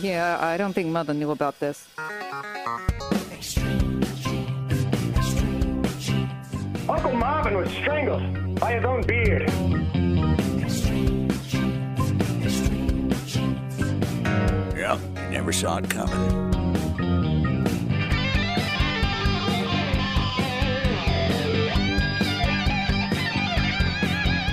Yeah, I don't think Mother knew about this. Uncle Marvin was strangled by his own beard. Yep, you never saw it coming.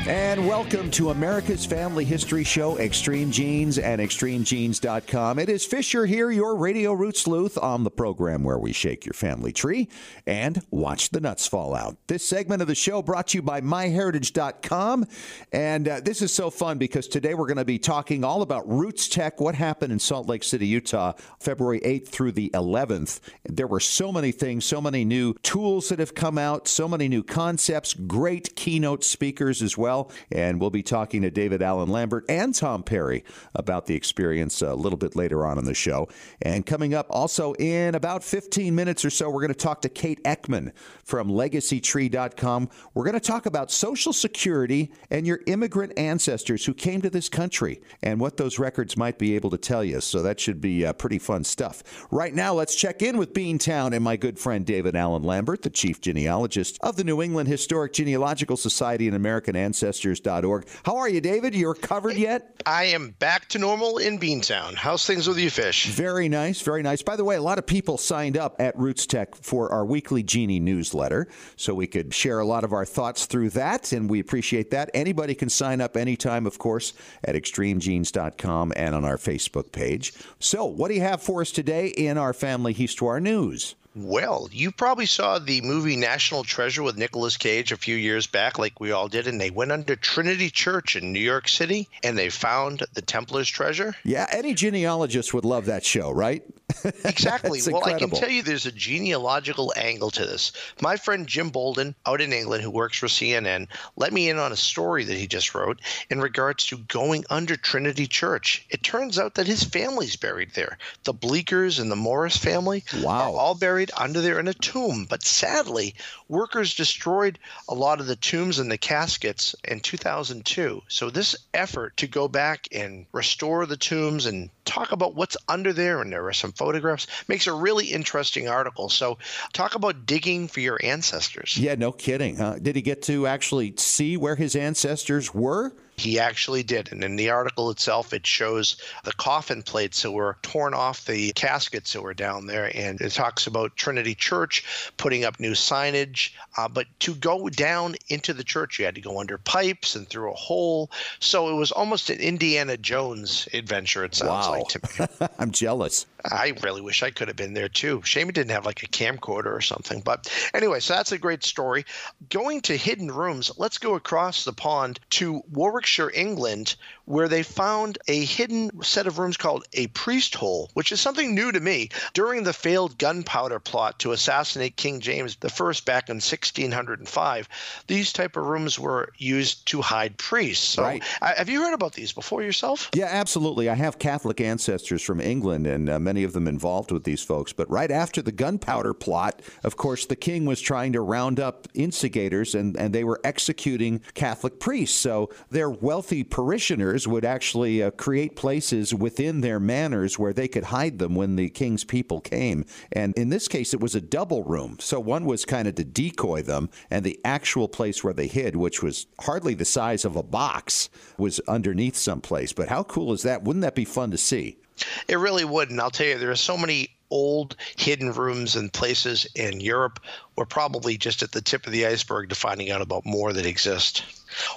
And welcome to America's Family History Show, Extreme Genes and ExtremeGenes.com. It is Fisher here, your Radio Roots sleuth, on the program where we shake your family tree and watch the nuts fall out. This segment of the show brought to you by MyHeritage.com. And this is so fun because today we're going to be talking all about RootsTech, what happened in Salt Lake City, Utah, February 8th through the 11th. There were so many things, so many new tools that have come out, so many new concepts, great keynote speakers as well. And we'll be talking to David Allen Lambert and Tom Perry about the experience a little bit later on in the show. And coming up also in about 15 minutes or so, we're going to talk to Kate Eakman from LegacyTree.com. We're going to talk about Social Security and your immigrant ancestors who came to this country and what those records might be able to tell you. So that should be pretty fun stuff. Right now, let's check in with Beantown and my good friend David Allen Lambert, the chief genealogist of the New England Historic Genealogical Society and American Ancestors.org. How are you, David? You recovered yet? I am back to normal in Beantown. How's things with you, Fish? Very nice, very nice. By the way, a lot of people signed up at RootsTech for our weekly Genie newsletter, so we could share a lot of our thoughts through that, and we appreciate that. Anybody can sign up anytime, of course, at ExtremeGenes.com and on our Facebook page. So, what do you have for us today in our Family Histoire news? Well, you probably saw the movie National Treasure with Nicolas Cage a few years back, like we all did, and they went under Trinity Church in New York City, and they found the Templar's treasure. Yeah, any genealogist would love that show, right? Exactly. Well, incredible. I can tell you there's a genealogical angle to this. My friend Jim Bolden out in England, who works for CNN, let me in on a story that he just wrote in regards to going under Trinity Church. It turns out that his family's buried there. The Bleekers and the Morris family are all buried under there in a tomb. But sadly, workers destroyed a lot of the tombs and the caskets in 2002. So this effort to go back and restore the tombs and talk about what's under there, and there are some photographs, makes a really interesting article. So talk about digging for your ancestors. Yeah, no kidding. Did he get to actually see where his ancestors were? He actually did. And in the article itself, it shows the coffin plates that were torn off the caskets that were down there. And it talks about Trinity Church putting up new signage. But to go down into the church, you had to go under pipes and through a hole. So it was almost an Indiana Jones adventure, it sounds like to me. I'm jealous. I really wish I could have been there too. Shame it didn't have like a camcorder or something. But anyway, so that's a great story. Going to hidden rooms, let's go across the pond to Warwickshire, England, where they found a hidden set of rooms called a priest hole, which is something new to me. During the failed gunpowder plot to assassinate King James I back in 1605, these type of rooms were used to hide priests. So, right. Have you heard about these before yourself? Yeah, absolutely. I have Catholic ancestors from England, and many of them involved with these folks. But right after the gunpowder plot, of course, the king was trying to round up instigators, and they were executing Catholic priests. So their wealthy parishioners would actually create places within their manors where they could hide them when the king's people came. And in this case, it was a double room. So one was kind of to decoy them, and the actual place where they hid, which was hardly the size of a box, was underneath someplace. But how cool is that? Wouldn't that be fun to see? It really would. And I'll tell you, there are so many old hidden rooms and places in Europe. We're probably just at the tip of the iceberg to finding out about more that exist.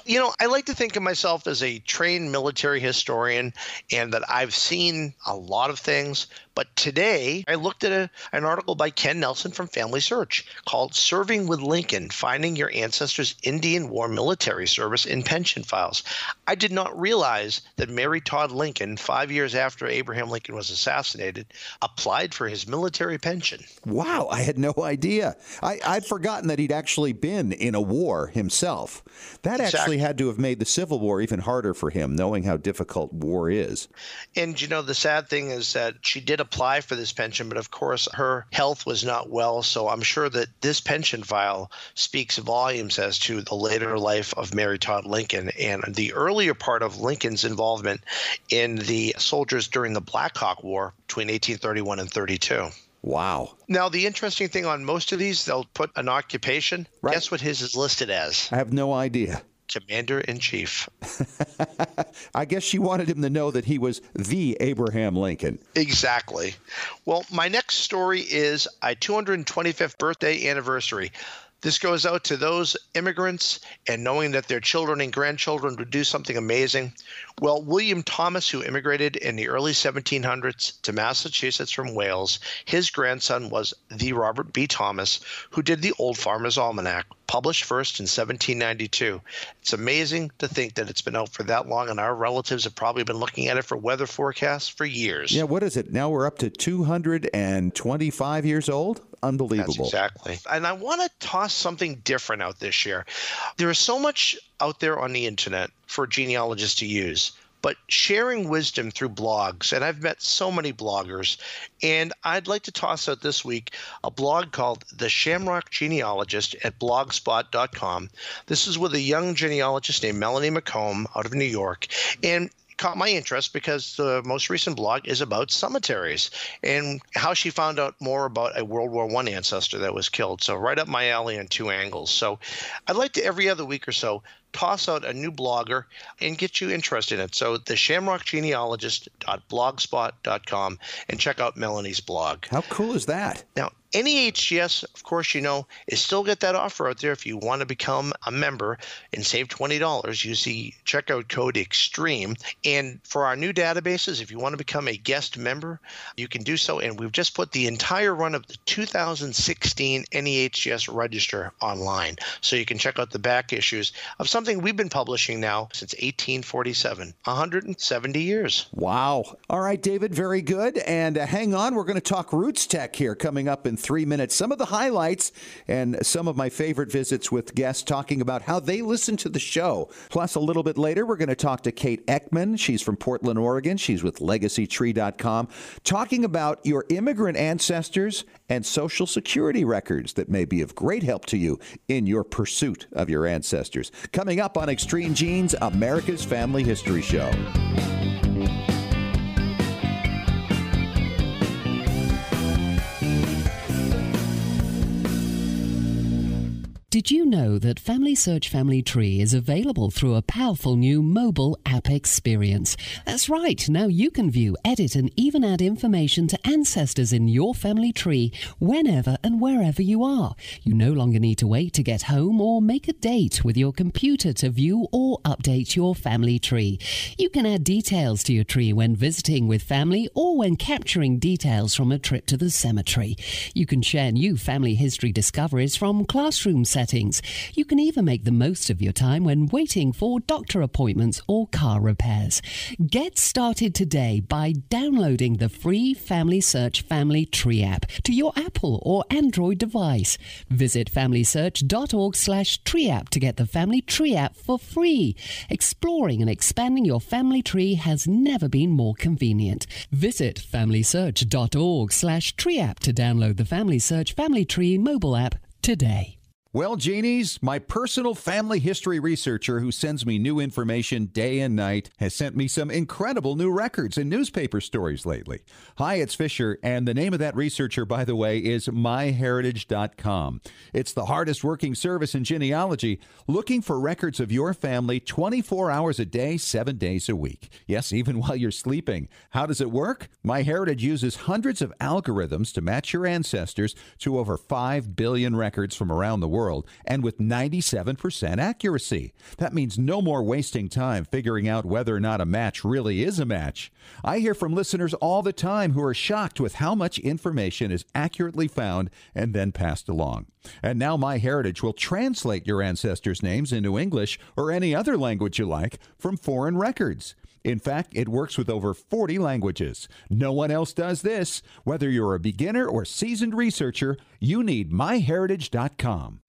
You know, I like to think of myself as a trained military historian and that I've seen a lot of things. But today I looked at an article by Ken Nelson from FamilySearch called Serving with Lincoln, Finding Your Ancestors' Indian War Military Service in Pension Files. I did not realize that Mary Todd Lincoln, 5 years after Abraham Lincoln was assassinated, applied for his military pension. Wow, I had no idea. I'd forgotten that he'd actually been in a war himself. That actually had to have made the Civil War even harder for him, knowing how difficult war is. And, the sad thing is that she did apply for this pension, but of course her health was not well. So I'm sure that this pension file speaks volumes as to the later life of Mary Todd Lincoln and the earlier part of Lincoln's involvement in the soldiers during the Black Hawk War between 1831 and 32. Wow. Now, the interesting thing on most of these, they'll put an occupation. Right. Guess what his is listed as? I have no idea. Commander-in-Chief. I guess she wanted him to know that he was the Abraham Lincoln. Exactly. Well, my next story is a 225th birthday anniversary. This goes out to those immigrants and knowing that their children and grandchildren would do something amazing. Well, William Thomas, who immigrated in the early 1700s to Massachusetts from Wales, his grandson was the Robert B. Thomas, who did the Old Farmer's Almanac, published first in 1792. It's amazing to think that it's been out for that long, and our relatives have probably been looking at it for weather forecasts for years. Yeah, what is it? Now we're up to 225 years old? Unbelievable. That's exactly. And I want to toss something different out this year. There is so much out there on the internet for genealogists to use, but sharing wisdom through blogs, and I've met so many bloggers, and I'd like to toss out this week a blog called The Shamrock Genealogist at blogspot.com. This is with a young genealogist named Melanie McComb out of New York, and caught my interest because the most recent blog is about cemeteries and how she found out more about a World War I ancestor that was killed. So right up my alley on two angles. So I'd like to every other week or so toss out a new blogger and get you interested in it. So the shamrockgenealogist.blogspot.com and check out Melanie's blog. How cool is that? Now, NEHGS, of course, is still get that offer out there. If you want to become a member and save $20, use the checkout code EXTREME. And for our new databases, if you want to become a guest member, you can do so. And we've just put the entire run of the 2016 NEHGS register online. So you can check out the back issues of something we've been publishing now since 1847, 170 years. Wow. All right, David, very good. And hang on, we're going to talk RootsTech here coming up in 3 minutes. Some of the highlights and some of my favorite visits with guests talking about how they listen to the show. Plus, a little bit later, we're going to talk to Kate Eakman. She's from Portland, Oregon. She's with LegacyTree.com, talking about your immigrant ancestors and Social Security records that may be of great help to you in your pursuit of your ancestors. Coming up on Extreme Genes, America's Family History Show. Did you know that FamilySearch Family Tree is available through a powerful new mobile app experience? That's right. Now you can view, edit, and even add information to ancestors in your family tree whenever and wherever you are. You no longer need to wait to get home or make a date with your computer to view or update your family tree. You can add details to your tree when visiting with family or when capturing details from a trip to the cemetery. You can share new family history discoveries from classroom settings. You can even make the most of your time when waiting for doctor appointments or car repairs. Get started today by downloading the free FamilySearch Family Tree app to your Apple or Android device. Visit familysearch.org/tree app to get the Family Tree app for free. Exploring and expanding your family tree has never been more convenient. Visit familysearch.org/tree app to download the FamilySearch Family Tree mobile app today. Well, Genies, my personal family history researcher who sends me new information day and night has sent me some incredible new records and newspaper stories lately. Hi, it's Fisher, and the name of that researcher, by the way, is myheritage.com. It's the hardest working service in genealogy, looking for records of your family 24 hours a day, 7 days a week. Yes, even while you're sleeping. How does it work? MyHeritage uses hundreds of algorithms to match your ancestors to over 5 billion records from around the world, and with 97% accuracy. That means no more wasting time figuring out whether or not a match really is a match. I hear from listeners all the time who are shocked with how much information is accurately found and then passed along. And now MyHeritage will translate your ancestors' names into English or any other language you like from foreign records. In fact, it works with over 40 languages. No one else does this. Whether you're a beginner or seasoned researcher, you need myheritage.com.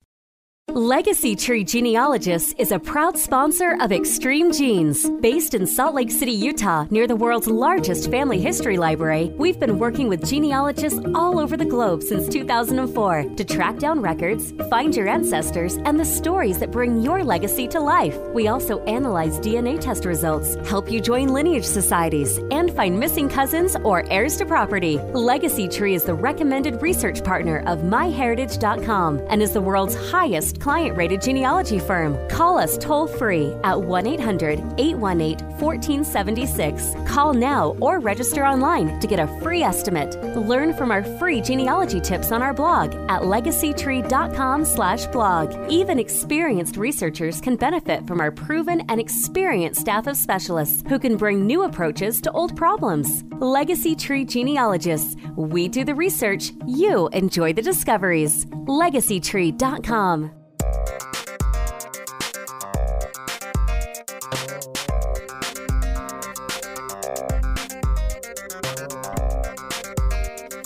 Legacy Tree Genealogists is a proud sponsor of Extreme Genes. Based in Salt Lake City, Utah, near the world's largest family history library, we've been working with genealogists all over the globe since 2004 to track down records, find your ancestors, and the stories that bring your legacy to life. We also analyze DNA test results, help you join lineage societies, and find missing cousins or heirs to property. Legacy Tree is the recommended research partner of MyHeritage.com and is the world's highest client-rated genealogy firm. Call us toll-free at 1-800-818-1476. Call now or register online to get a free estimate. Learn from our free genealogy tips on our blog at legacytree.com/blog. Even experienced researchers can benefit from our proven and experienced staff of specialists who can bring new approaches to old problems. Legacy Tree Genealogists. We do the research. You enjoy the discoveries. legacytree.com.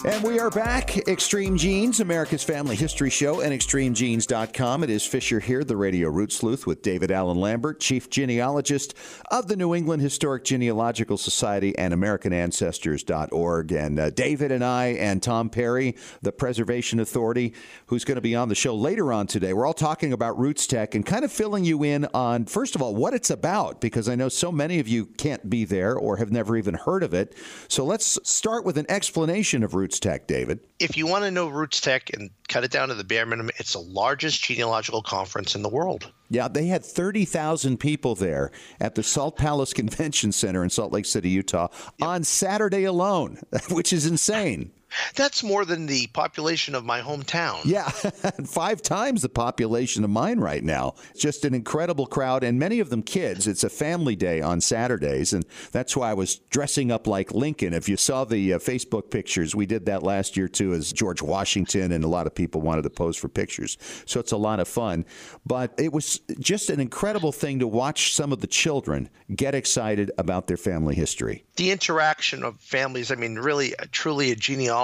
And we are back. Extreme Genes, America's Family History Show, and ExtremeGenes.com. It is Fisher here, the Radio Root Sleuth, with David Allen Lambert, Chief Genealogist of the New England Historic Genealogical Society and AmericanAncestors.org. And David and I and Tom Perry, the Preservation Authority, who's going to be on the show later on today, we're all talking about RootsTech and kind of filling you in on, first of all, what it's about, because I know so many of you can't be there or have never even heard of it. So let's start with an explanation of RootsTech, David. If you want to know RootsTech and cut it down to the bare minimum, it's the largest genealogical conference in the world. Yeah, they had 30,000 people there at the Salt Palace Convention Center in Salt Lake City, Utah, on Saturday alone, which is insane. That's more than the population of my hometown. Yeah, 5 times the population of mine right now. Just an incredible crowd, and many of them kids. It's a family day on Saturdays, and that's why I was dressing up like Lincoln. If you saw the Facebook pictures, we did that last year too as George Washington, and a lot of people wanted to pose for pictures. So it's a lot of fun. But it was just an incredible thing to watch some of the children get excited about their family history. The interaction of families, I mean, really, truly a genealogy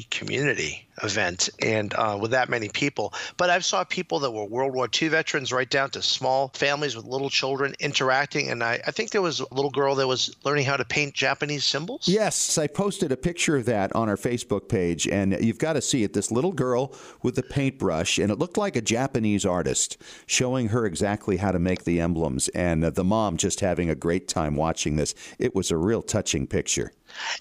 community event, and with that many people. But I've saw people that were World War II veterans right down to small families with little children interacting. And I think there was a little girl that was learning how to paint Japanese symbols. Yes, I posted a picture of that on our Facebook page, and you've got to see it. This little girl with a paintbrush, and it looked like a Japanese artist showing her exactly how to make the emblems, and the mom just having a great time watching this. It was a real touching picture.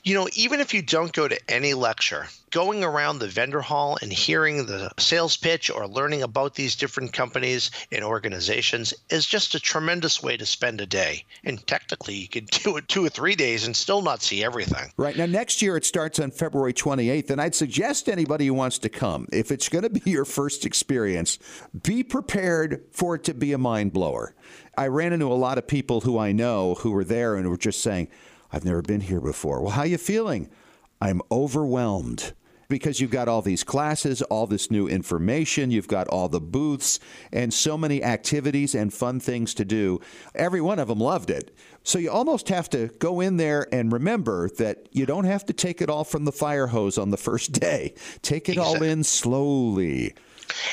You know, even if you don't go to any lecture, going around the vendor hall and hearing the sales pitch or learning about these different companies and organizations is just a tremendous way to spend a day. And technically, you could do it 2 or 3 days and still not see everything. Right. Now, next year, it starts on February 28th, and I'd suggest anybody who wants to come, if it's going to be your first experience, be prepared for it to be a mind blower. I ran into a lot of people who I know who were there and were just saying, I've never been here before. Well, how are you feeling? I'm overwhelmed. Because you've got all these classes, all this new information, you've got all the booths, and so many activities and fun things to do. Every one of them loved it. So you almost have to go in there and remember that you don't have to take it all from the fire hose on the first day. Take it all in slowly.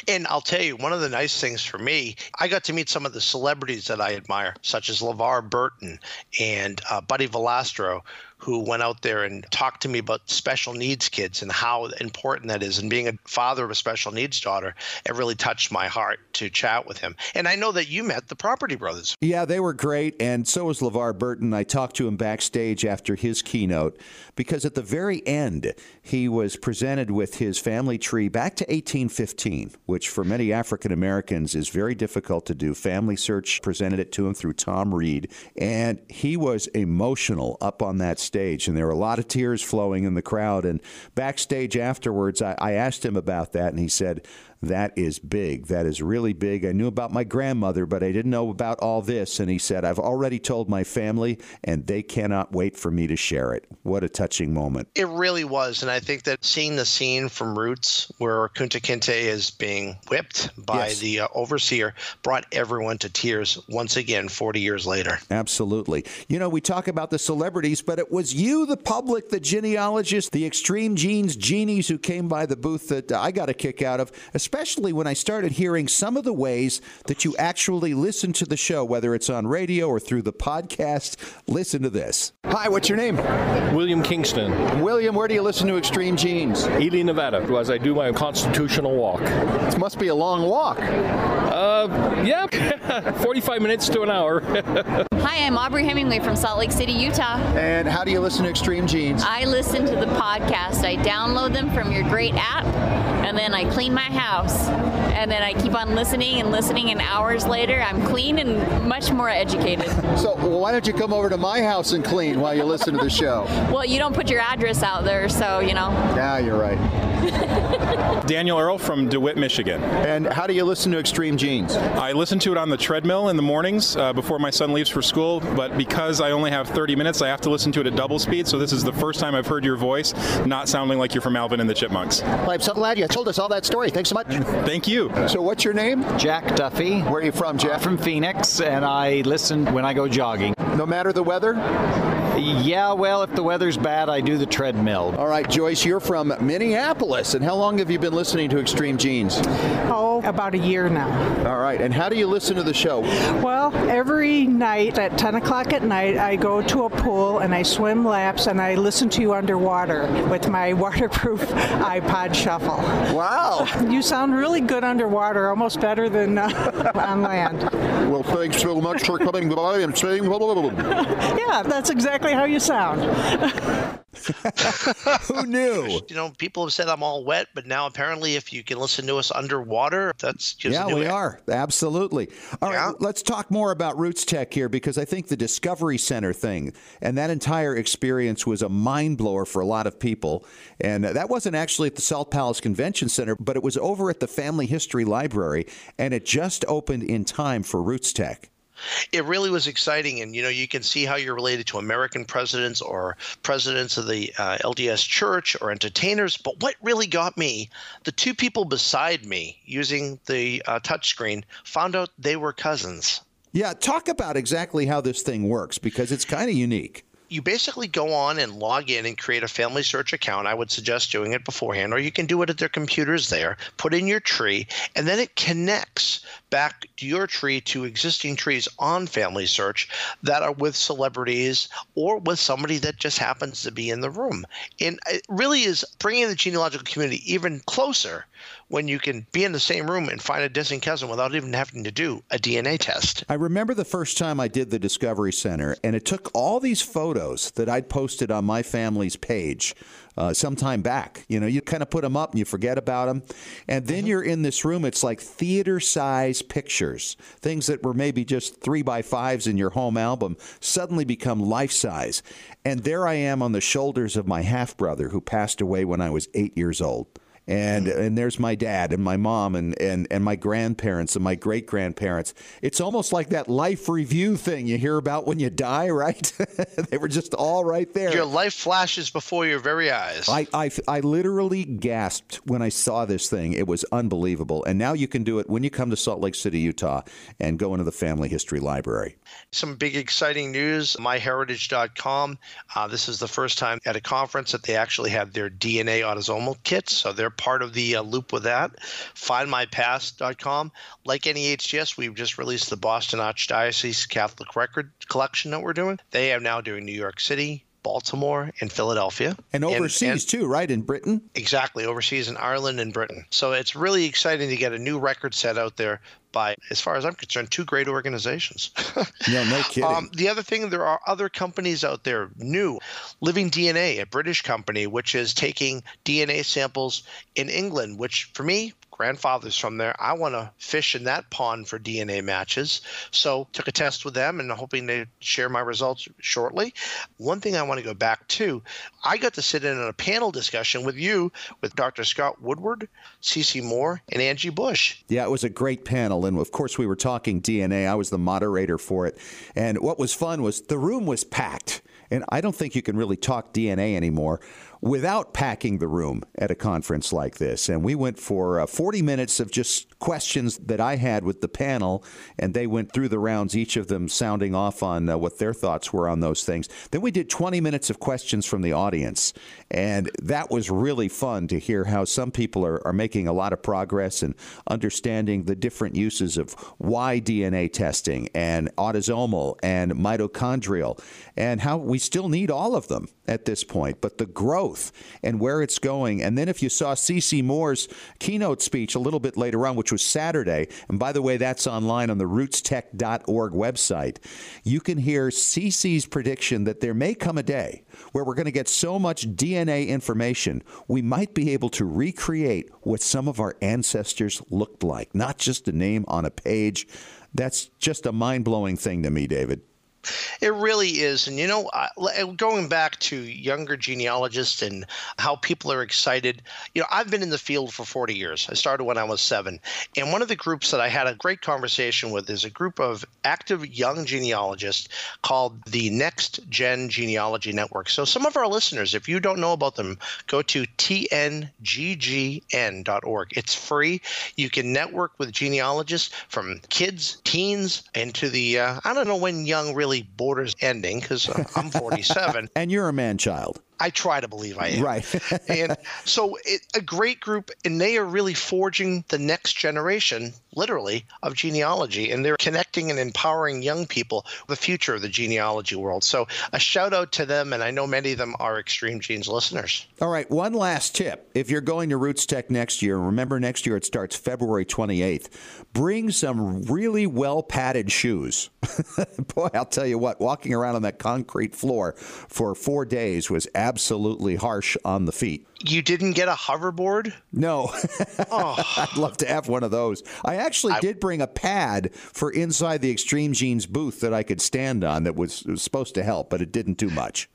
And I'll tell you, one of the nice things for me, I got to meet some of the celebrities that I admire, such as LeVar Burton and Buddy Valastro, who went out there and talked to me about special needs kids and how important that is. And being a father of a special needs daughter, it really touched my heart to chat with him. And I know that you met the Property Brothers. Yeah, they were great. And so was LeVar Burton. I talked to him backstage after his keynote because at the very end, he was presented with his family tree back to 1815, which for many African Americans is very difficult to do. FamilySearch presented it to him through Tom Reed, and he was emotional up on that stage, and there were a lot of tears flowing in the crowd. And backstage afterwards, I asked him about that, and he said, That is big. That is really big. I knew about my grandmother, but I didn't know about all this. And he said, I've already told my family, and they cannot wait for me to share it. What a touching moment. It really was. And I think that seeing the scene from Roots where Kunta Kinte is being whipped by the overseer brought everyone to tears once again 40 years later. Absolutely. You know, we talk about the celebrities, but it was you, the public, the genealogists, the Extreme Genes genies who came by the booth that I got a kick out of, especially when I started hearing some of the ways that you actually listen to the show, whether it's on radio or through the podcast. Listen to this. Hi, what's your name? William Kingston. William, where do you listen to Extreme Genes? Ely, Nevada, as I do my constitutional walk. This must be a long walk. Yeah, 45 minutes to an hour. Hi, I'm Aubrey Hemingway from Salt Lake City, Utah. And how do you listen to Extreme Genes? I listen to the podcast. I download them from your great app, and then I clean my house. And then I keep on listening, and hours later, I'm clean and much more educated. So why don't you come over to my house and clean while you listen to the show? Well, you don't put your address out there, so, you know. Yeah, you're right. Daniel Earl from DeWitt, Michigan. And how do you listen to Extreme Genes? I listen to it on the treadmill in the mornings before my son leaves for school, but because I only have 30 minutes, I have to listen to it at double speed, so this is the first time I've heard your voice not sounding like you're from Alvin and the Chipmunks. Well, I'm so glad you told us all that story. Thanks so much. Thank you. So what's your name? Jack Duffy. Where are you from, Jack? I'm from Phoenix, and I listen when I go jogging. No matter the weather? Yeah, well, if the weather's bad, I do the treadmill. All right, Joyce, you're from Minneapolis, and how long have you been listening to Extreme Genes? Oh, about a year now. All right, and how do you listen to the show? Well, every night at 10 o'clock at night, I go to a pool and I swim laps and I listen to you underwater with my waterproof iPod shuffle. Wow. You sound really good underwater, almost better than on land. Well, thanks so much for coming by and saying hello. Yeah, that's exactly how you sound. Who knew? You know, people have said I'm all wet, but now apparently if you can listen to us underwater, that's just Yeah, we are. Absolutely. All right, let's talk more about RootsTech here, because I think the Discovery Center thing and that entire experience was a mind blower for a lot of people. And that wasn't actually at the Salt Palace Convention Center, but it was over at the Family History Library, and it just opened in time for RootsTech. It really was exciting, and you can see how you're related to American presidents or presidents of the LDS Church or entertainers. But what really got me, the two people beside me using the touchscreen found out they were cousins. Yeah, talk about exactly how this thing works, because it's kind of unique. You basically go on and log in and create a FamilySearch account. I would suggest doing it beforehand, or you can do it at their computers there. Put in your tree, and then it connects back to your tree to existing trees on FamilySearch that are with celebrities or with somebody that just happens to be in the room. And it really is bringing the genealogical community even closer when you can be in the same room and find a distant cousin without even having to do a DNA test. I remember the first time I did the Discovery Center, and it took all these photos that I'd posted on my family's page some time back. You kind of put them up and you forget about them. And then you're in this room. It's like theater-size pictures. Things that were maybe just 3x5s in your home album suddenly become life-size. And there I am on the shoulders of my half-brother who passed away when I was 8 years old. And there's my dad and my mom and my grandparents and my great-grandparents. It's almost like that life review thing you hear about when you die, right? They were just all right there. Your life flashes before your very eyes. I literally gasped when I saw this thing. It was unbelievable. And now you can do it when you come to Salt Lake City, Utah, and go into the Family History Library. Some big exciting news, myheritage.com. This is the first time at a conference that they actually had their DNA autosomal kits, so they're part of the loop with that. FindMyPast.com. Like any HGS, we've just released the Boston Archdiocese Catholic Record Collection that we're doing. They are now doing New York City, Baltimore, and Philadelphia. And overseas too, right? In Britain? Exactly. Overseas in Ireland and Britain. So it's really exciting to get a new record set out there by, as far as I'm concerned, two great organizations. No kidding. The other thing, there are other companies out there, new. Living DNA, a British company, which is taking DNA samples in England, which for me, grandfather's from there. I want to fish in that pond for DNA matches. So took a test with them and hoping to share my results shortly. One thing I want to go back to, I got to sit in on a panel discussion with you, with Dr. Scott Woodward, Cece Moore, and Angie Bush. Yeah, it was a great panel. And of course, we were talking DNA. I was the moderator for it. And what was fun was the room was packed. And I don't think you can really talk DNA anymore without packing the room at a conference like this. And we went for 40 minutes of just questions that I had with the panel, and they went through the rounds, each of them sounding off on what their thoughts were on those things. Then we did 20 minutes of questions from the audience, and that was really fun to hear how some people are making a lot of progress and understanding the different uses of Y DNA testing and autosomal and mitochondrial, and how we still need all of them at this point, but the growth and where it's going. And then if you saw Cece Moore's keynote speech a little bit later on, which was Saturday, and by the way, that's online on the rootstech.org website, you can hear Cece's prediction that there may come a day where we're going to get so much DNA information, we might be able to recreate what some of our ancestors looked like, not just a name on a page. That's just a mind-blowing thing to me, David. It really is. And, going back to younger genealogists and how people are excited, I've been in the field for 40 years. I started when I was 7. And one of the groups that I had a great conversation with is a group of active young genealogists called the Next Gen Genealogy Network. So some of our listeners, if you don't know about them, go to tnggn.org. It's free. You can network with genealogists from kids, teens, and to the, I don't know when young really borders ending, because I'm 47. And you're a man-child. I try to believe I am. Right. And so a great group, and they are really forging the next generation, literally, of genealogy. And they're connecting and empowering young people, the future of the genealogy world. So a shout out to them, and I know many of them are Extreme Genes listeners. All right, one last tip. If you're going to RootsTech next year, remember next year it starts February 28th, bring some really well-padded shoes. Boy, I'll tell you what, walking around on that concrete floor for 4 days was absolutely harsh on the feet. You didn't get a hoverboard? No. Oh. I'd love to have one of those. I actually did bring a pad for inside the Extreme Genes booth that I could stand on that was supposed to help, but it didn't do much.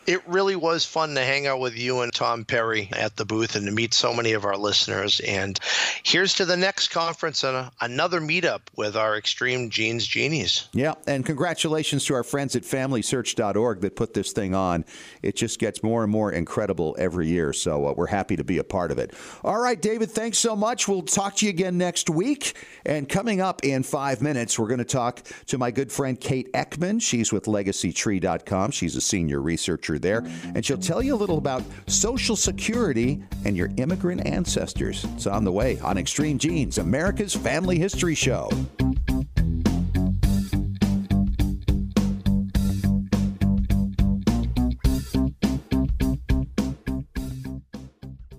It really was fun to hang out with you and Tom Perry at the booth and to meet so many of our listeners. And here's to the next conference and another meetup with our Extreme Genes genies. Yeah, and congratulations to our friends at FamilySearch.org that put this thing on. It just gets more and more incredible every year, so we're happy to be a part of it. All right, David, thanks so much. We'll talk to you again next week. And coming up in 5 minutes, we're going to talk to my good friend Kate Eakman. She's with LegacyTree.com. She's a senior researcher there, and she'll tell you a little about Social Security and your immigrant ancestors. It's on the way on Extreme Genes, America's Family History Show.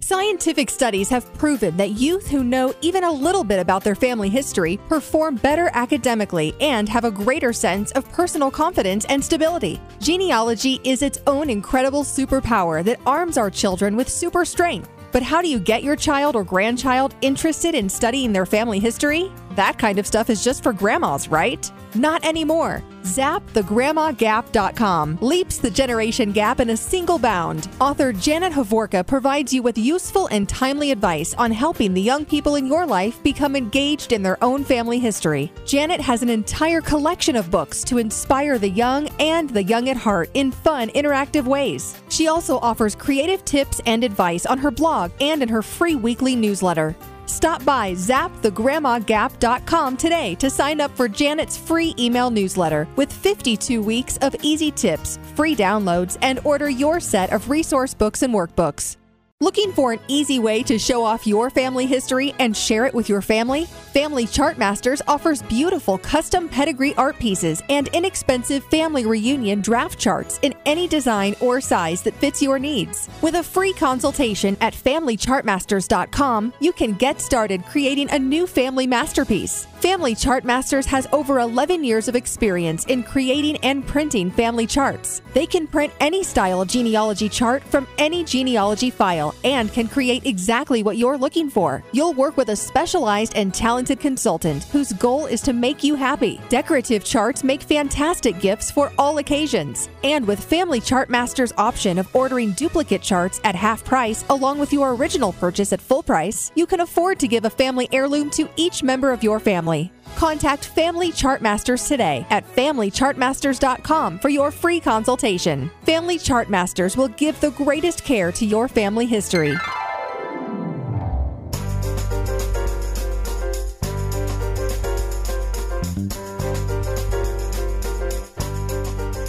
Scientific studies have proven that youth who know even a little bit about their family history perform better academically and have a greater sense of personal confidence and stability. Genealogy is its own incredible superpower that arms our children with super strength. But how do you get your child or grandchild interested in studying their family history? That kind of stuff is just for grandmas, right? Not anymore. ZapTheGrandmaGap.com leaps the generation gap in a single bound. Author Janet Havorka provides you with useful and timely advice on helping the young people in your life become engaged in their own family history. Janet has an entire collection of books to inspire the young and the young at heart in fun, interactive ways. She also offers creative tips and advice on her blog and in her free weekly newsletter. Stop by ZapTheGrandmaGap.com today to sign up for Janet's free email newsletter with 52 weeks of easy tips, free downloads, and order your set of resource books and workbooks. Looking for an easy way to show off your family history and share it with your family? Family Chartmasters offers beautiful custom pedigree art pieces and inexpensive family reunion draft charts in any design or size that fits your needs. With a free consultation at FamilyChartmasters.com, you can get started creating a new family masterpiece. Family Chartmasters has over 11 years of experience in creating and printing family charts. They can print any style of genealogy chart from any genealogy file professional and can create exactly what you're looking for. You'll work with a specialized and talented consultant whose goal is to make you happy. Decorative charts make fantastic gifts for all occasions. And with Family Chart Master's option of ordering duplicate charts at half price along with your original purchase at full price, you can afford to give a family heirloom to each member of your family. Contact Family Chart Masters today at FamilyChartMasters.com for your free consultation. Family Chart Masters will give the greatest care to your family history.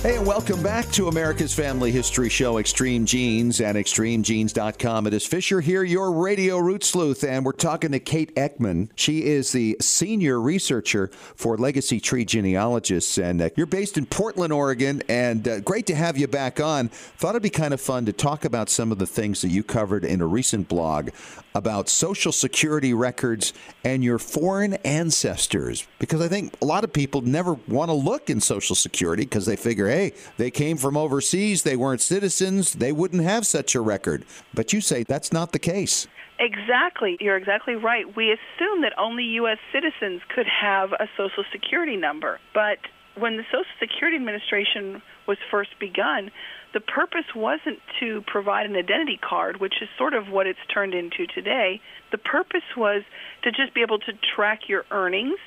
Hey, and welcome back to America's Family History Show, Extreme Genes and ExtremeGenes.com. It is Fisher here, your radio root sleuth, and we're talking to Kate Eakman. She is the senior researcher for Legacy Tree Genealogists, and you're based in Portland, Oregon, and great to have you back on. Thought it'd be kind of fun to talk about some of the things that you covered in a recent blog about Social Security records and your foreign ancestors, because I think a lot of people never want to look in Social Security because they figure, hey, they came from overseas, they weren't citizens, they wouldn't have such a record. But you say that's not the case. Exactly. You're exactly right. We assume that only U.S. citizens could have a Social Security number. But when the Social Security Administration was first begun, the purpose wasn't to provide an identity card, which is sort of what it's turned into today. The purpose was to just be able to track your earnings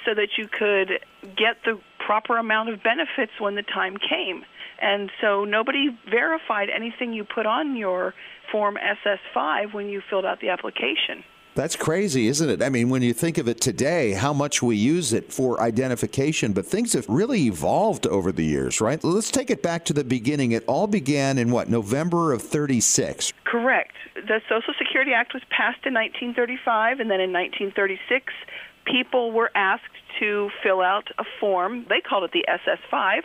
so that you could get the proper amount of benefits when the time came. And so nobody verified anything you put on your Form SS5 when you filled out the application. That's crazy, isn't it? I mean, when you think of it today, how much we use it for identification, but things have really evolved over the years, right? Let's take it back to the beginning. It all began in what, November of 36? Correct. The Social Security Act was passed in 1935, and then in 1936, people were asked to fill out a form. They called it the SS5,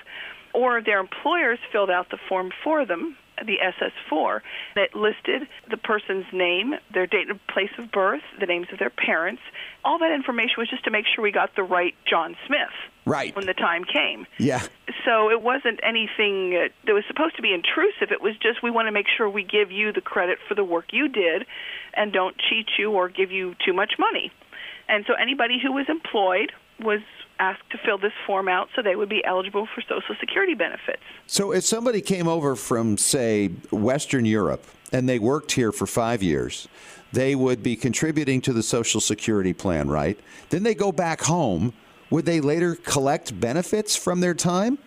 or their employers filled out the form for them, the SS4. It listed the person's name, their date and place of birth, the names of their parents. All that information was just to make sure we got the right John Smith. Right. When the time came. Yeah. So it wasn't anything that was supposed to be intrusive. It was just we want to make sure we give you the credit for the work you did and don't cheat you or give you too much money. And so anybody who was employed was asked to fill this form out so they would be eligible for Social Security benefits. So if somebody came over from, say, Western Europe and they worked here for 5 years, they would be contributing to the Social Security plan, right? Then they go back home. Would they later collect benefits from their time?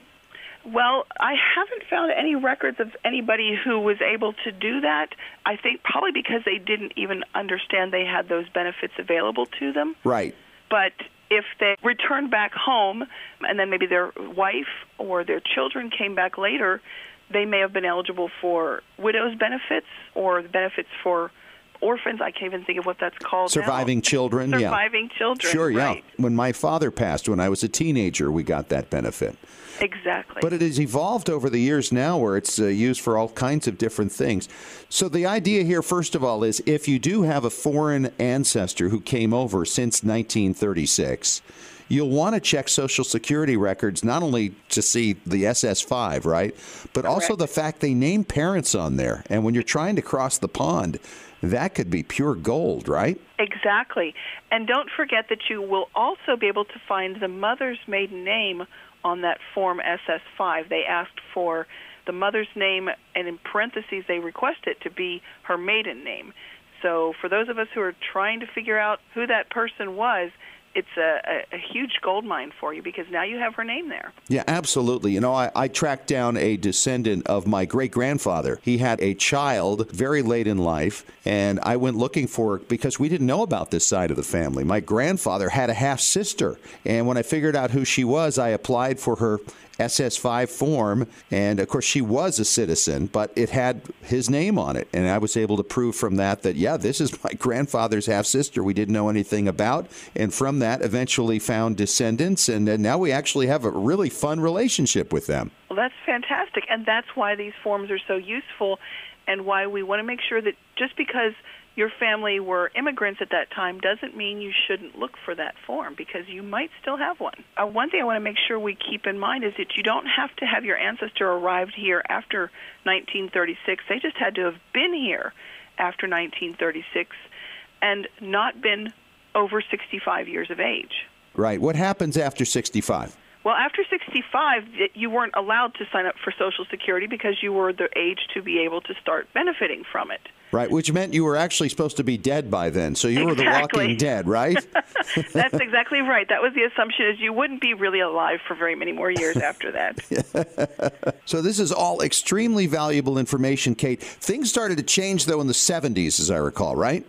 Well, I haven't found any records of anybody who was able to do that. I think probably because they didn't even understand they had those benefits available to them. Right. But if they returned back home and then maybe their wife or their children came back later, they may have been eligible for widow's benefits or benefits for orphans. I can't even think of what that's called Surviving now. children, yeah. Surviving children, Sure, yeah. right. When my father passed, when I was a teenager, we got that benefit. Exactly. But it has evolved over the years now where it's used for all kinds of different things. So the idea here, first of all, is if you do have a foreign ancestor who came over since 1936, you'll want to check Social Security records, not only to see the SS5, right, but also the fact they name parents on there. And when you're trying to cross the pond, that could be pure gold, right? Exactly. And don't forget that you will also be able to find the mother's maiden name on that Form SS5. They asked for the mother's name, and in parentheses, they request it to be her maiden name. So for those of us who are trying to figure out who that person was, it's a huge gold mine for you because now you have her name there. Yeah, absolutely. You know, I tracked down a descendant of my great-grandfather. He had a child very late in life, and I went looking for it because we didn't know about this side of the family. My grandfather had a half-sister, and when I figured out who she was, I applied for her SS5 form, and of course she was a citizen, but it had his name on it, and I was able to prove from that, yeah, this is my grandfather's half-sister we didn't know anything about, and from that eventually found descendants, and now we actually have a really fun relationship with them. Well, that's fantastic, and that's why these forms are so useful, and why we want to make sure that just because your family were immigrants at that time doesn't mean you shouldn't look for that form because you might still have one. One thing I want to make sure we keep in mind is that you don't have to have your ancestor arrived here after 1936. They just had to have been here after 1936 and not been over 65 years of age. Right. What happens after 65? Well, after 65, you weren't allowed to sign up for Social Security because you were the age to be able to start benefiting from it. Right, which meant you were actually supposed to be dead by then. So you were the walking dead, right? That's exactly right. That was the assumption, is you wouldn't be really alive for very many more years after that. So this is all extremely valuable information, Kate. Things started to change, though, in the 70s, as I recall, right?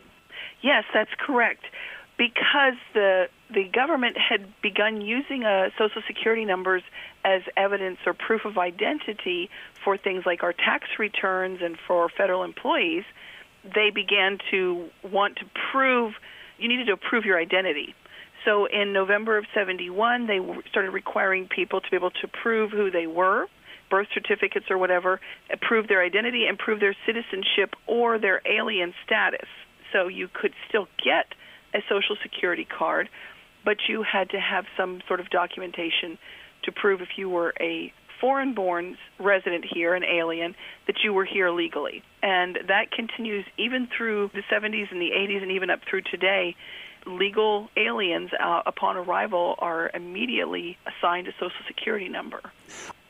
Yes, that's correct. Because the government had begun using Social Security numbers as evidence or proof of identity for things like our tax returns and for federal employees, they began to want to prove, you needed to prove your identity. So in November of 71, they started requiring people to be able to prove who they were, birth certificates or whatever, prove their identity and prove their citizenship or their alien status. So you could still get a Social Security card, but you had to have some sort of documentation to prove if you were a foreign-born resident here, an alien, that you were here legally. And that continues even through the 70s and the 80s and even up through today. Legal aliens, upon arrival, are immediately assigned a Social Security number.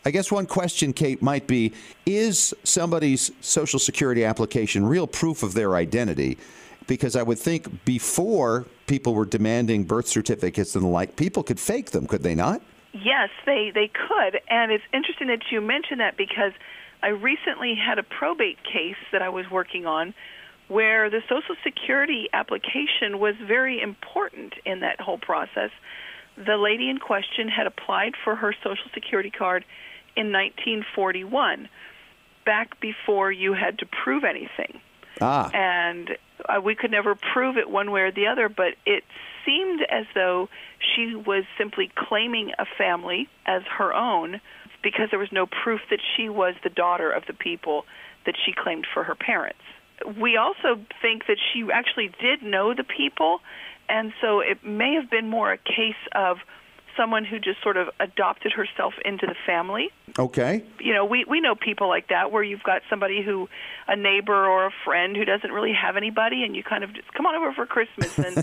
I guess one question, Kate, might be, is somebody's Social Security application real proof of their identity? Because I would think before people were demanding birth certificates and the like, people could fake them, could they not? Yes, they could. And it's interesting that you mention that because I recently had a probate case that I was working on where the Social Security application was very important in that whole process. The lady in question had applied for her Social Security card in 1941, back before you had to prove anything. And we could never prove it one way or the other, but it seemed as though she was simply claiming a family as her own because there was no proof that she was the daughter of the people that she claimed for her parents. We also think that she actually did know the people, and so it may have been more a case of someone who just sort of adopted herself into the family. Okay. You know, we know people like that where you've got somebody who, a neighbor or a friend who doesn't really have anybody, and you kind of just come on over for Christmas, and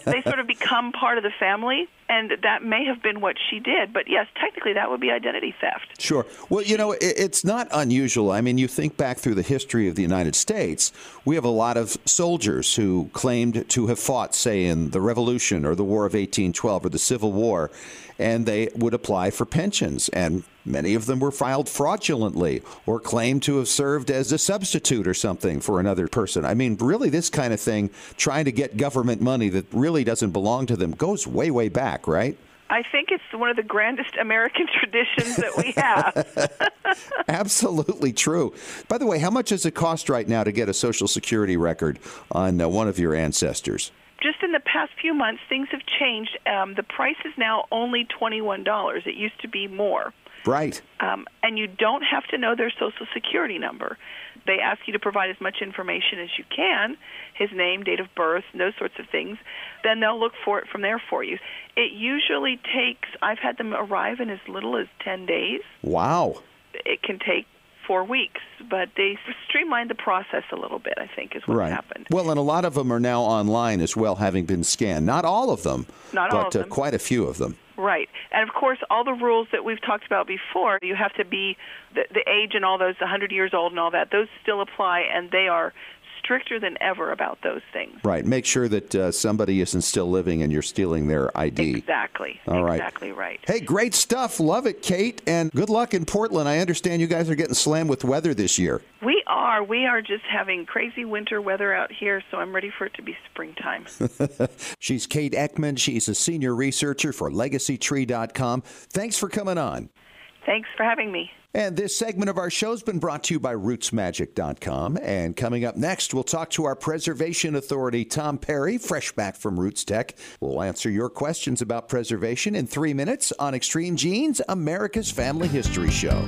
they sort of become part of the family, and that may have been what she did. But yes, technically that would be identity theft. Sure. Well, you know, it's not unusual. I mean, you think back through the history of the United States, we have a lot of soldiers who claimed to have fought, say, in the Revolution or the War of 1812 or the Civil War, and they would apply for pensions, and many of them were filed fraudulently or claimed to have served as a substitute or something for another person. I mean, really, this kind of thing, trying to get government money that really doesn't belong to them, goes way, way back, right? I think it's one of the grandest American traditions that we have. Absolutely true. By the way, how much does it cost right now to get a Social Security record on one of your ancestors? Just in the past few months, things have changed. The price is now only $21. It used to be more. Right. And you don't have to know their Social Security number. They ask you to provide as much information as you can, his name, date of birth, and those sorts of things. Then they'll look for it from there for you. It usually takes, I've had them arrive in as little as 10 days. Wow. It can take 4 weeks, but they streamlined the process a little bit, I think, is what happened. Well, and a lot of them are now online as well, having been scanned. Not all of them, but quite a few of them. Right. And, of course, all the rules that we've talked about before, you have to be the age and all those, 100 years old and all that, those still apply, and they are stricter than ever about those things. Right. Make sure that somebody isn't still living and you're stealing their ID. Exactly. All right. Exactly right. Hey, great stuff. Love it, Kate. And good luck in Portland. I understand you guys are getting slammed with weather this year. We are. We are just having crazy winter weather out here, so I'm ready for it to be springtime. She's Kate Eakman. She's a senior researcher for LegacyTree.com. Thanks for coming on. Thanks for having me. And this segment of our show has been brought to you by RootsMagic.com. And coming up next, we'll talk to our preservation authority, Tom Perry, fresh back from RootsTech. We'll answer your questions about preservation in 3 minutes on Extreme Genes, America's Family History Show.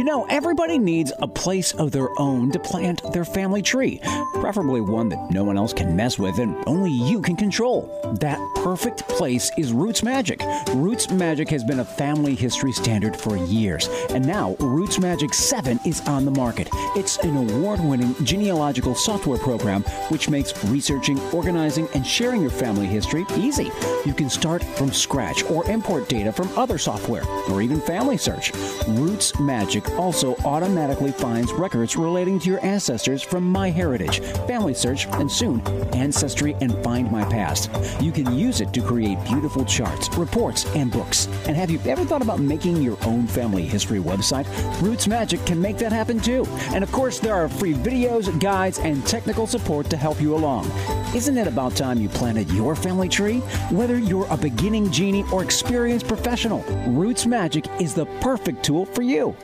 You know, everybody needs a place of their own to plant their family tree, preferably one that no one else can mess with and only you can control. That perfect place is Roots Magic. Roots Magic has been a family history standard for years, and now Roots Magic 7 is on the market. It's an award-winning genealogical software program which makes researching, organizing, and sharing your family history easy. You can start from scratch or import data from other software, or even FamilySearch. Roots Magic also automatically finds records relating to your ancestors from MyHeritage, FamilySearch, and soon Ancestry and Find My Past. You can use it to create beautiful charts, reports, and books. And have you ever thought about making your own family history website? Roots Magic can make that happen too. And of course, there are free videos, guides, and technical support to help you along. Isn't it about time you planted your family tree? Whether you're a beginning genie or experienced professional, Roots Magic is the perfect tool for you.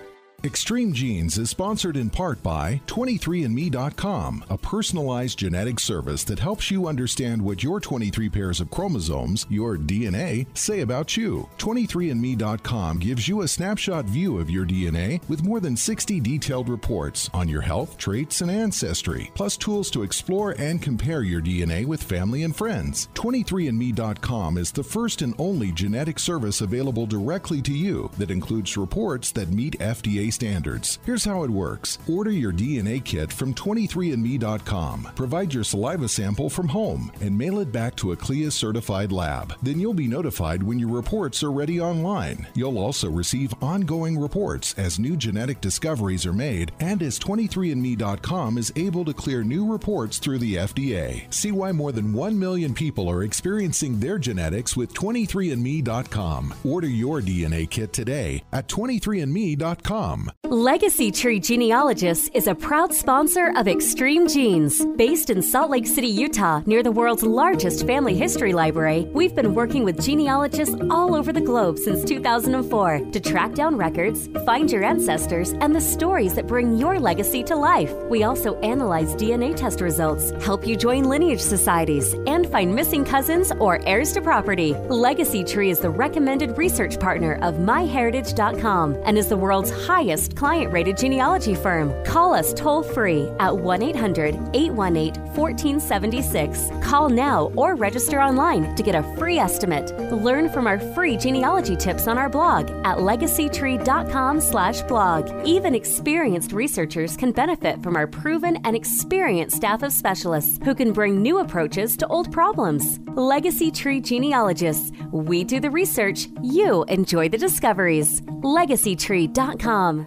Extreme Genes is sponsored in part by 23andme.com, a personalized genetic service that helps you understand what your 23 pairs of chromosomes, your DNA, say about you. 23andme.com gives you a snapshot view of your DNA with more than 60 detailed reports on your health, traits, and ancestry, plus tools to explore and compare your DNA with family and friends. 23andme.com is the first and only genetic service available directly to you that includes reports that meet FDA standards. Here's how it works. Order your DNA kit from 23andme.com. Provide your saliva sample from home and mail it back to a CLIA certified lab. Then you'll be notified when your reports are ready online. You'll also receive ongoing reports as new genetic discoveries are made and as 23andme.com is able to clear new reports through the FDA. See why more than 1 million people are experiencing their genetics with 23andme.com. Order your DNA kit today at 23andme.com. Legacy Tree Genealogists is a proud sponsor of Extreme Genes. Based in Salt Lake City, Utah, near the world's largest family history library, we've been working with genealogists all over the globe since 2004 to track down records, find your ancestors, and the stories that bring your legacy to life. We also analyze DNA test results, help you join lineage societies, and find missing cousins or heirs to property. Legacy Tree is the recommended research partner of MyHeritage.com and is the world's highest client-rated genealogy firm. Call us toll-free at 1-800-818-1476. Call now or register online to get a free estimate. Learn from our free genealogy tips on our blog at legacytree.com/blog. Even experienced researchers can benefit from our proven and experienced staff of specialists who can bring new approaches to old problems. Legacy Tree Genealogists. We do the research, you enjoy the discoveries. legacytree.com.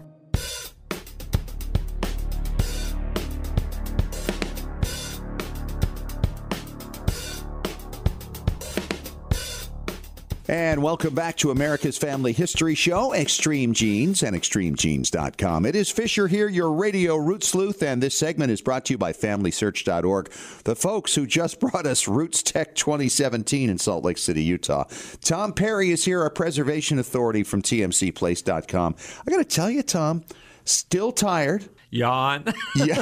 And welcome back to America's Family History Show, Extreme Genes and ExtremeGenes.com. It is Fisher here, your radio root sleuth, and this segment is brought to you by FamilySearch.org, the folks who just brought us RootsTech 2017 in Salt Lake City, Utah. Tom Perry is here, our preservation authority from TMCPlace.com. I got to tell you, Tom, still tired. Yawn. Yeah,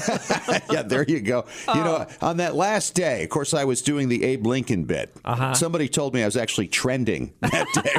there you go. You know, on that last day, of course, I was doing the Abe Lincoln bit. Somebody told me I was actually trending that day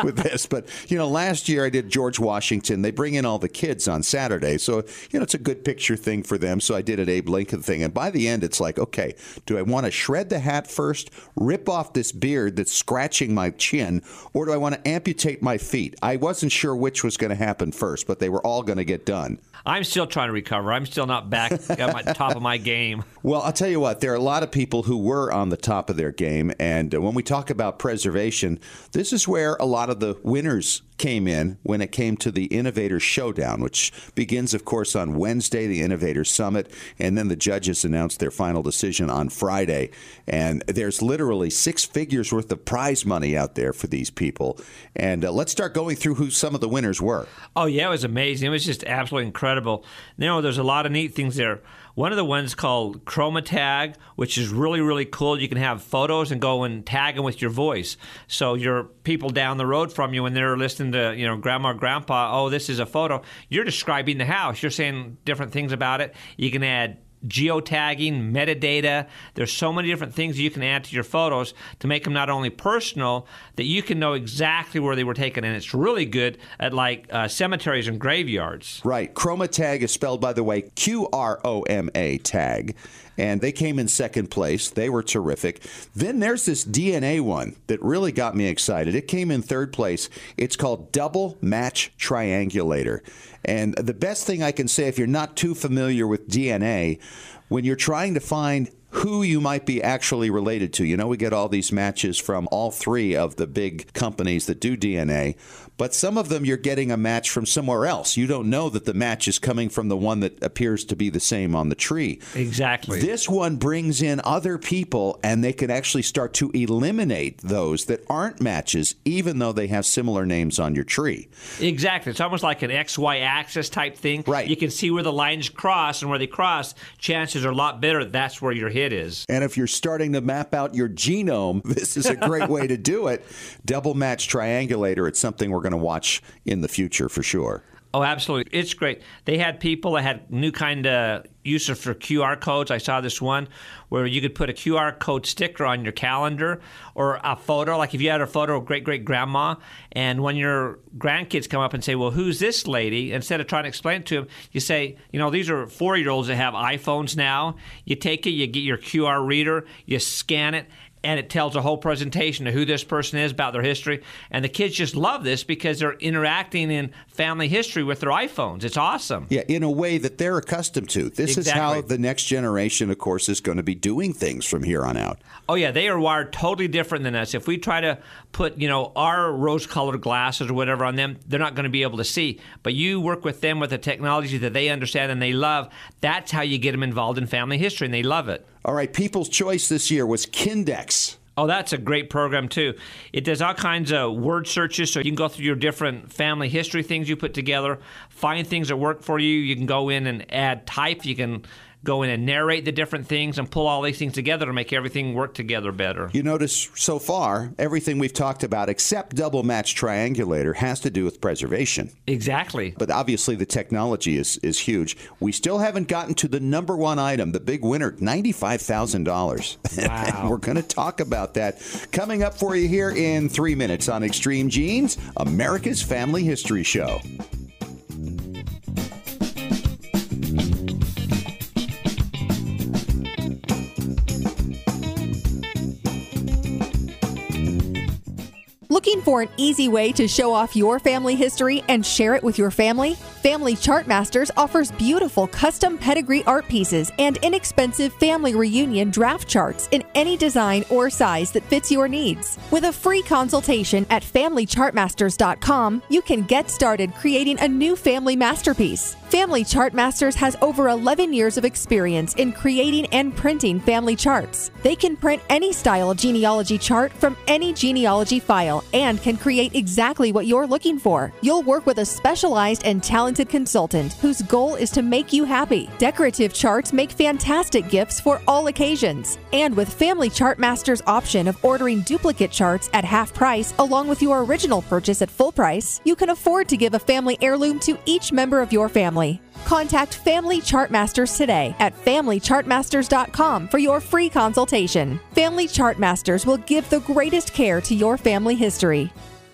with this. But, you know, last year I did George Washington. They bring in all the kids on Saturday. So, you know, it's a good picture thing for them. So I did an Abe Lincoln thing. And by the end, it's like, okay, do I want to shred the hat first, rip off this beard that's scratching my chin, or do I want to amputate my feet? I wasn't sure which was going to happen first, but they were all going to get done. I'm still trying to recover. I'm still not back at my top of my game. Well, I'll tell you what, there are a lot of people who were on the top of their game. And when we talk about preservation, this is where a lot of the winners came in when it came to the Innovators Showdown, which begins, of course, on Wednesday, the Innovators Summit, and then the judges announced their final decision on Friday. And there's literally 6 figures worth of prize money out there for these people. And let's start going through who some of the winners were. Oh, yeah, it was amazing. It was just absolutely incredible. You know, there's a lot of neat things there. One of the ones called Chroma Tag, which is really, really cool. You can have photos and go and tag them with your voice. So your people down the road from you, when they're listening to, you know, Grandma or Grandpa, oh, this is a photo, you're describing the house. You're saying different things about it. You can add geotagging, metadata. There's so many different things you can add to your photos to make them not only personal, that you can know exactly where they were taken. And it's really good at like cemeteries and graveyards. Right. ChromaTag is spelled, by the way, Qroma tag. And they came in second place. They were terrific. Then there's this DNA one that really got me excited. It came in third place. It's called Double Match Triangulator. And the best thing I can say, if you're not too familiar with DNA, when you're trying to find who you might be actually related to, you know, we get all these matches from all three of the big companies that do DNA, but some of them you're getting a match from somewhere else. You don't know that the match is coming from the one that appears to be the same on the tree. Exactly. This one brings in other people, and they can actually start to eliminate those that aren't matches, even though they have similar names on your tree. Exactly. It's almost like an XY axis type thing. Right. You can see where the lines cross, and where they cross, chances are a lot better that's where your hit is. And if you're starting to map out your genome, this is a great way to do it. Double Match Triangulator. It's something we're going to watch in the future for sure. Oh, absolutely. It's great. They had people that had new kind of use for QR codes. I saw this one where you could put a QR code sticker on your calendar or a photo, like if you had a photo of great-great-grandma, and when your grandkids come up and say, well, who's this lady? Instead of trying to explain it to them, you say, you know, these are 4-year-olds that have iPhones now. You take it, you get your QR reader, you scan it, and it tells a whole presentation of who this person is, about their history. And the kids just love this because they're interacting in family history with their iPhones. It's awesome. Yeah, in a way that they're accustomed to. This is how the next generation, of course, is going to be doing things from here on out. Oh, yeah, they are wired totally different than us. If we try to put, you know, our rose-colored glasses or whatever on them, they're not going to be able to see. But you work with them with the technology that they understand and they love. That's how you get them involved in family history, and they love it. All right, People's Choice this year was Kindex. Oh, that's a great program, too. It does all kinds of word searches, so you can go through your different family history things you put together, find things that work for you. You can go in and add type. You can go in and narrate the different things and pull all these things together to make everything work together better. You notice so far, everything we've talked about except Double Match Triangulator has to do with preservation. Exactly. But obviously the technology is huge. We still haven't gotten to the number one item, the big winner, $95,000. Wow. We're going to talk about that coming up for you here in 3 minutes on Extreme Genes, America's Family History Show. Looking for an easy way to show off your family history and share it with your family? Family Chart Masters offers beautiful custom pedigree art pieces and inexpensive family reunion draft charts in any design or size that fits your needs. With a free consultation at FamilyChartMasters.com, you can get started creating a new family masterpiece. Family Chart Masters has over 11 years of experience in creating and printing family charts. They can print any style genealogy chart from any genealogy file and can create exactly what you're looking for. You'll work with a specialized and talented consultant whose goal is to make you happy. Decorative charts make fantastic gifts for all occasions. And with Family Chart Masters' option of ordering duplicate charts at half price along with your original purchase at full price, you can afford to give a family heirloom to each member of your family. Contact Family Chart Masters today at FamilyChartMasters.com for your free consultation. Family Chart Masters will give the greatest care to your family history.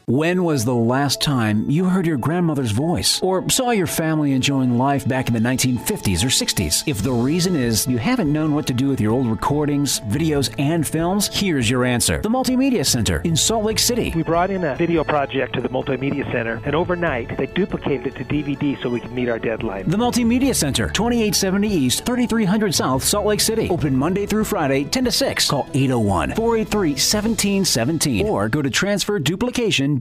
When was the last time you heard your grandmother's voice or saw your family enjoying life back in the 1950s or 60s? If the reason is you haven't known what to do with your old recordings, videos, and films, here's your answer. The Multimedia Center in Salt Lake City. We brought in a video project to the Multimedia Center, and overnight they duplicated it to DVD so we could meet our deadline. The Multimedia Center, 2870 East, 3300 South, Salt Lake City. Open Monday through Friday, 10 to 6. Call 801-483-1717 or go to transferduplication.com.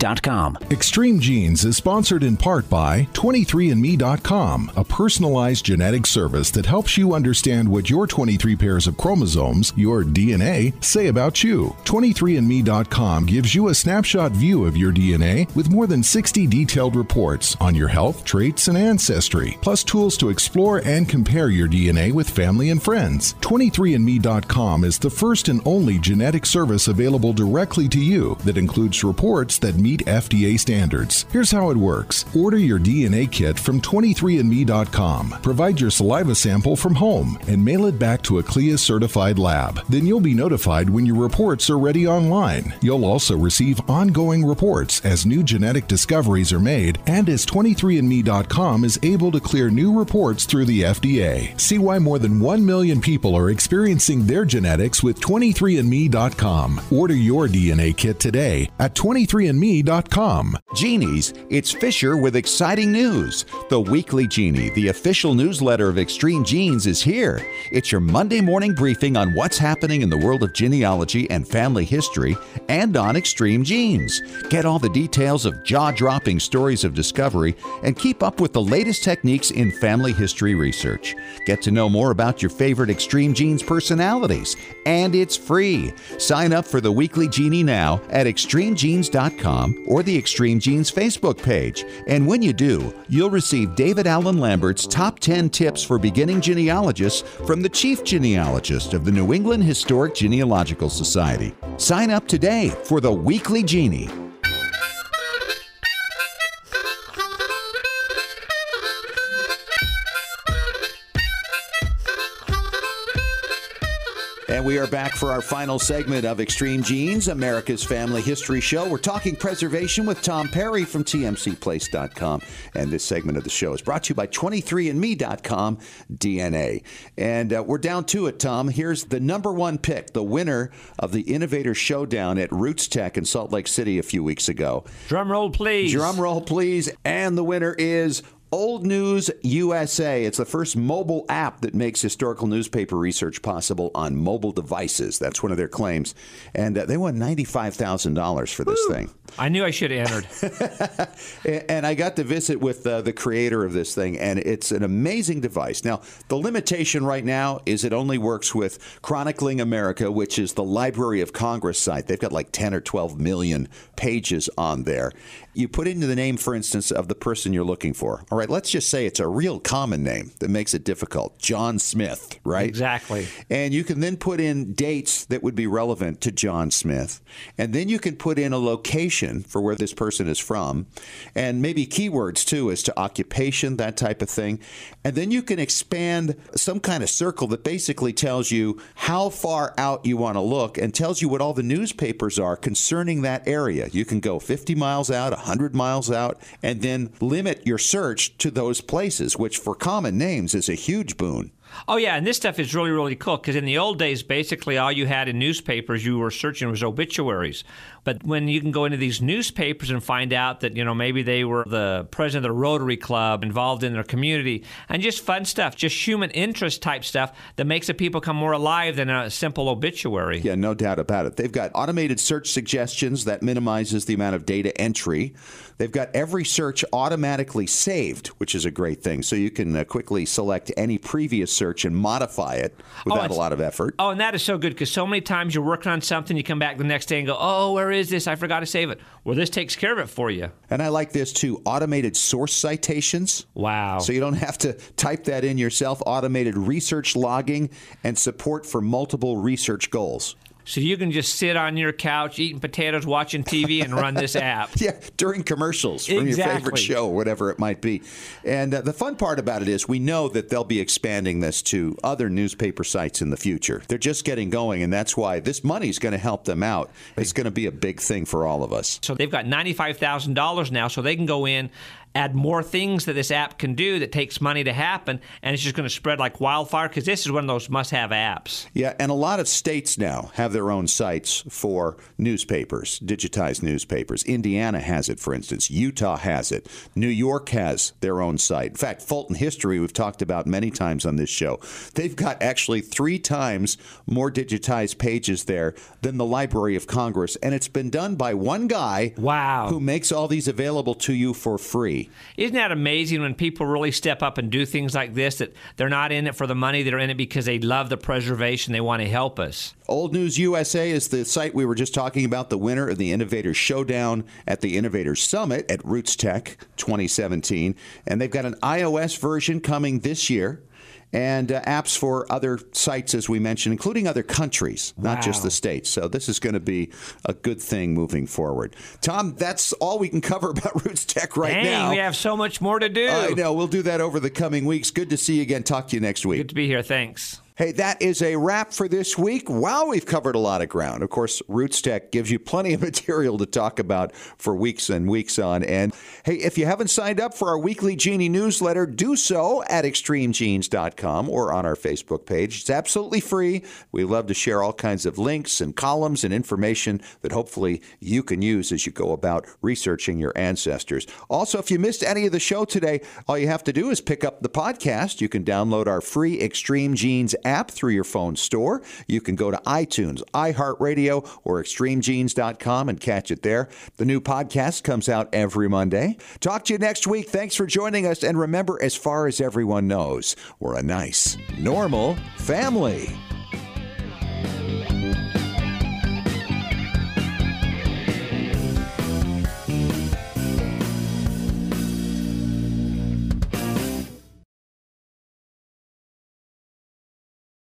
Extreme Genes is sponsored in part by 23andme.com, a personalized genetic service that helps you understand what your 23 pairs of chromosomes, your DNA, say about you. 23andme.com gives you a snapshot view of your DNA with more than 60 detailed reports on your health, traits, and ancestry, plus tools to explore and compare your DNA with family and friends. 23andme.com is the first and only genetic service available directly to you that includes reports that meet FDA standards. Here's how it works. Order your DNA kit from 23andMe.com. Provide your saliva sample from home and mail it back to a CLIA-certified lab. Then you'll be notified when your reports are ready online. You'll also receive ongoing reports as new genetic discoveries are made and as 23andMe.com is able to clear new reports through the FDA. See why more than 1 million people are experiencing their genetics with 23andMe.com. Order your DNA kit today at 23andMe.com. Genies, it's Fisher with exciting news. The Weekly Genie, the official newsletter of Extreme Genes, is here. It's your Monday morning briefing on what's happening in the world of genealogy and family history and on Extreme Genes. Get all the details of jaw-dropping stories of discovery and keep up with the latest techniques in family history research. Get to know more about your favorite Extreme Genes personalities, and it's free. Sign up for the Weekly Genie now at extremegenes.com or the Extreme Genes Facebook page. And when you do, you'll receive David Allen Lambert's top 10 tips for beginning genealogists from the chief genealogist of the New England Historic Genealogical Society. Sign up today for the Weekly Genie. And we are back for our final segment of Extreme Genes, America's Family History Show. We're talking preservation with Tom Perry from TMCplace.com. And this segment of the show is brought to you by 23andMe.com DNA. And we're down to it, Tom. Here's the number one pick, the winner of the Innovators Showdown at RootsTech in Salt Lake City a few weeks ago. Drum roll, please. Drum roll, please. And the winner is Old News USA. It's the first mobile app that makes historical newspaper research possible on mobile devices. That's one of their claims. And they won $95,000 for this thing. I knew I should have entered. And I got to visit with the creator of this thing, and it's an amazing device. Now, the limitation right now is it only works with Chronicling America, which is the Library of Congress site. They've got like 10 or 12 million pages on there. You put into the name, for instance, of the person you're looking for. All right, let's just say it's a real common name that makes it difficult. John Smith, right? Exactly. And you can then put in dates that would be relevant to John Smith. And then you can put in a location for where this person is from. And maybe keywords, too, as to occupation, that type of thing. And then you can expand some kind of circle that basically tells you how far out you want to look and tells you what all the newspapers are concerning that area. You can go 50 miles out, 100 miles out, and then limit your search to those places, which for common names is a huge boon. Oh, yeah, and this stuff is really, really cool because in the old days, basically all you had in newspapers you were searching was obituaries. But when you can go into these newspapers and find out that, you know, maybe they were the president of the Rotary Club involved in their community and just fun stuff, just human interest type stuff that makes the people come more alive than a simple obituary. Yeah, no doubt about it. They've got automated search suggestions that minimizes the amount of data entry. They've got every search automatically saved, which is a great thing. So you can quickly select any previous search and modify it without a lot of effort. Oh, and that is so good because so many times you're working on something, you come back the next day and go, oh, where is this? I forgot to save it. Well, this takes care of it for you. And I like this too, automated source citations. Wow. So you don't have to type that in yourself. Automated research logging and support for multiple research goals. So you can just sit on your couch eating potatoes, watching TV, and run this app. Yeah, during commercials from your favorite show, whatever it might be. And the fun part about it is we know that they'll be expanding this to other newspaper sites in the future. They're just getting going, and that's why this money is going to help them out. It's going to be a big thing for all of us. So they've got $95,000 now, so they can go in, add more things that this app can do that takes money to happen, and it's just going to spread like wildfire because this is one of those must-have apps. Yeah, and a lot of states now have their own sites for newspapers, digitized newspapers. Indiana has it, for instance. Utah has it. New York has their own site. In fact, Fulton History, we've talked about many times on this show. They've got actually 3 times more digitized pages there than the Library of Congress, and it's been done by one guy who makes all these available to you for free. Isn't that amazing when people really step up and do things like this, that they're not in it for the money, they're in it because they love the preservation, they want to help us? Old News USA is the site we were just talking about, the winner of the Innovators Showdown at the Innovators Summit at RootsTech 2017. And they've got an iOS version coming this year. and apps for other sites, as we mentioned, including other countries, not just the States. So this is going to be a good thing moving forward. Tom, that's all we can cover about RootsTech right now. We have so much more to do. I know. We'll do that over the coming weeks. Good to see you again. Talk to you next week. Good to be here. Thanks. Hey, that is a wrap for this week. Wow, we've covered a lot of ground. Of course, RootsTech gives you plenty of material to talk about for weeks and weeks on end. Hey, if you haven't signed up for our weekly Genie newsletter, do so at extremegenes.com or on our Facebook page. It's absolutely free. We love to share all kinds of links and columns and information that hopefully you can use as you go about researching your ancestors. Also, if you missed any of the show today, all you have to do is pick up the podcast. You can download our free Extreme Genes app through your phone store. You can go to iTunes, iHeartRadio, or extremegenes.com and catch it there. The new podcast comes out every Monday. Talk to you next week. Thanks for joining us. And remember, as far as everyone knows, we're a nice, normal family.